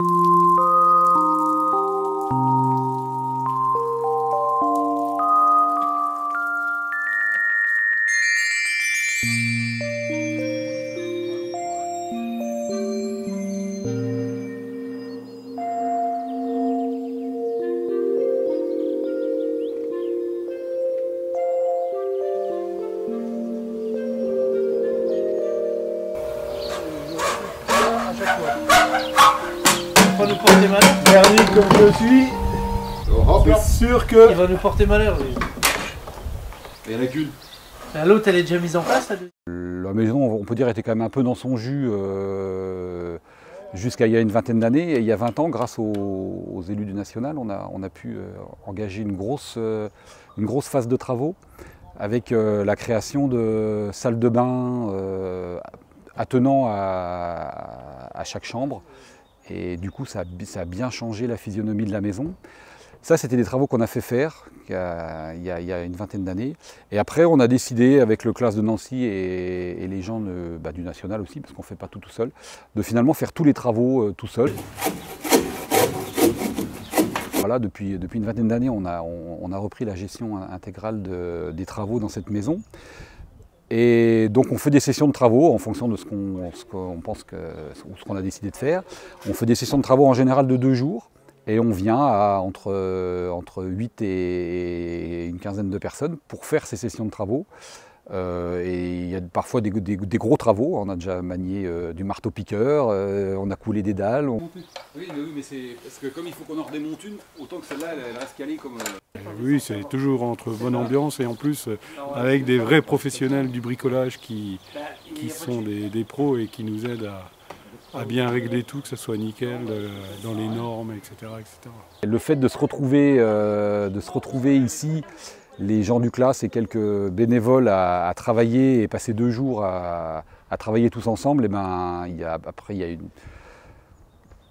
Va nous porter malheur. Vernis comme je suis, c'est sûr que... Il va nous porter malheur, lui. Et la gueule. L'autre, elle est déjà mise en place, là. La maison, on peut dire, était quand même un peu dans son jus jusqu'à il y a une vingtaine d'années. Et il y a 20 ans, grâce aux élus du National, on a pu engager une grosse phase de travaux avec la création de salles de bain attenant à chaque chambre. Et du coup, ça a bien changé la physionomie de la maison. Ça, c'était des travaux qu'on a fait faire il y a une vingtaine d'années. Et après, on a décidé, avec le CLAS de Nancy et les gens du National aussi, parce qu'on ne fait pas tout seul, de finalement faire tous les travaux tout seul. Voilà, depuis une vingtaine d'années, on a repris la gestion intégrale des travaux dans cette maison. Et donc on fait des sessions de travaux en fonction de ce qu'on pense ou ce qu'on a décidé de faire. On fait des sessions de travaux en général de 2 jours et on vient à entre 8 et une quinzaine de personnes pour faire ces sessions de travaux. Et il y a parfois des gros travaux. On a déjà manié du marteau-piqueur, on a coulé des dalles. Oui, mais c'est parce que comme il faut qu'on en redémonte une, autant que celle-là, elle reste calée comme... Oui, c'est toujours entre bonne ambiance et en plus avec des vrais professionnels du bricolage qui sont des pros et qui nous aident à bien régler tout, que ça soit nickel, dans les normes, etc., etc. Le fait de se retrouver ici, les gens du CLAS et quelques bénévoles à travailler et passer 2 jours à travailler tous ensemble, et ben,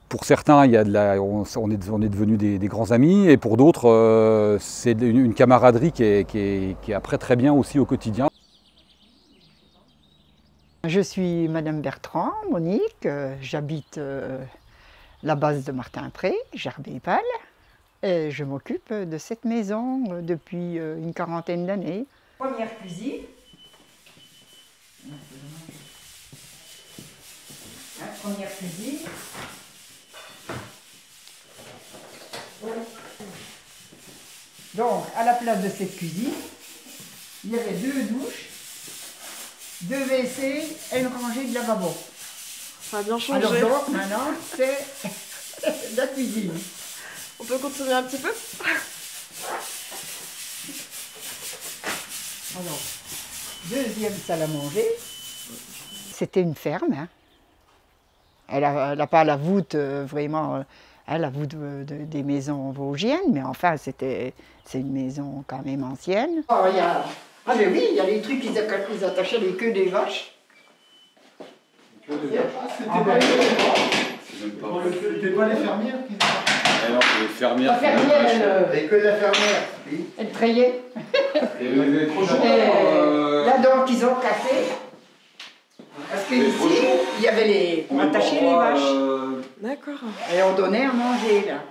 pour certains, on est devenus des grands amis, et pour d'autres, c'est une camaraderie qui est après très bien aussi au quotidien. Je suis Madame Bertrand, Monique, j'habite la base de Martin-Pré, Gerbet-Pal, et je m'occupe de cette maison depuis une quarantaine d'années. Première cuisine. Première cuisine. Donc, à la place de cette cuisine, il y avait 2 douches, 2 WC et une rangée de lavabo. Ça a bien changé. Alors donc, maintenant, c'est la cuisine. On peut continuer un petit peu? Alors, 2e salle à manger. C'était une ferme. Hein. Elle n'a pas la voûte vraiment... la voûte des maisons vosgiennes, mais enfin, c'est une maison quand même ancienne. Oh, mais oui, il y a les trucs qu'ils attachaient les queues des vaches. C'était pas les fermières qui... Alors, les fermières... La fermière, Et que la fermière, oui. elle trayait. Et vous avez trop chaud, Là, donc, ils ont cassé. Parce qu'ici, il y avait pour attacher les vaches. D'accord. Et on donnait à manger, là.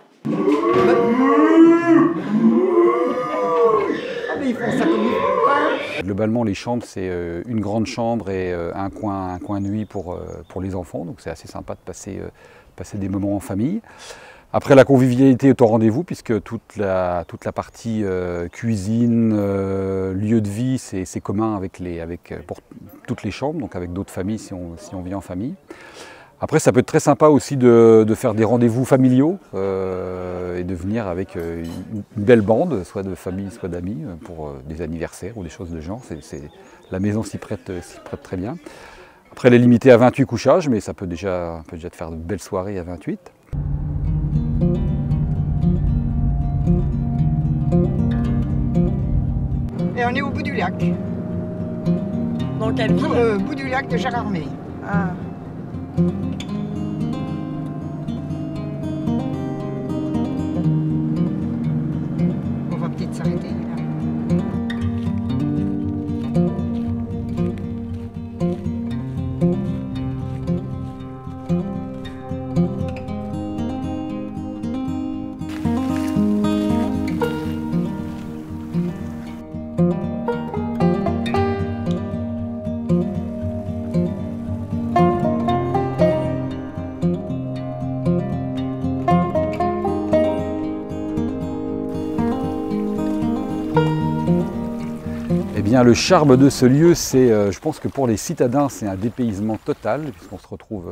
Ah, mais ils font ça comme ils font. Globalement, les chambres, c'est une grande chambre et un coin nuit pour les enfants. Donc c'est assez sympa de passer des moments en famille. Après, la convivialité est au rendez-vous puisque toute la partie cuisine, lieu de vie, c'est commun pour toutes les chambres, donc avec d'autres familles si on vient en famille. Après, ça peut être très sympa aussi de faire des rendez-vous familiaux et de venir avec une belle bande, soit de famille, soit d'amis, pour des anniversaires ou des choses de genre. La maison s'y prête très bien. Après, elle est limitée à 28 couchages, mais ça peut déjà te faire de belles soirées à 28. Et on est au bout du lac. Dans quelle ville? Bout du lac de Gérardmer. Ah. On va peut-être s'arrêter là. bien, le charme de ce lieu, c'est, je pense que pour les citadins, c'est un dépaysement total, puisqu'on se retrouve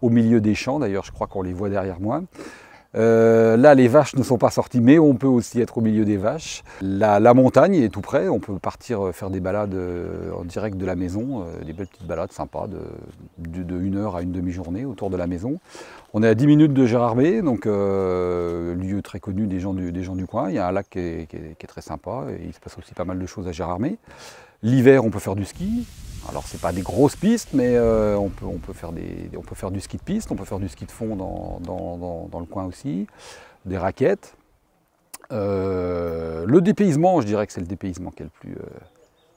au milieu des champs. D'ailleurs, je crois qu'on les voit derrière moi. Là, les vaches ne sont pas sorties, mais on peut aussi être au milieu des vaches. La montagne est tout près, on peut partir faire des balades en direct de la maison, des belles petites balades sympas de 1 heure à une demi-journée autour de la maison. On est à 10 minutes de Gérardmer, donc lieu très connu des gens du coin. Il y a un lac qui est très sympa et il se passe aussi pas mal de choses à Gérardmer. L'hiver, on peut faire du ski. Alors, ce n'est pas des grosses pistes, mais on peut faire du ski de piste, on peut faire du ski de fond dans le coin aussi, des raquettes. Le dépaysement, je dirais que c'est le dépaysement qui est le plus...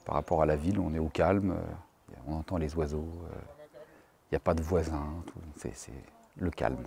par rapport à la ville, on est au calme, on entend les oiseaux, il n'y a pas de voisins, c'est le calme.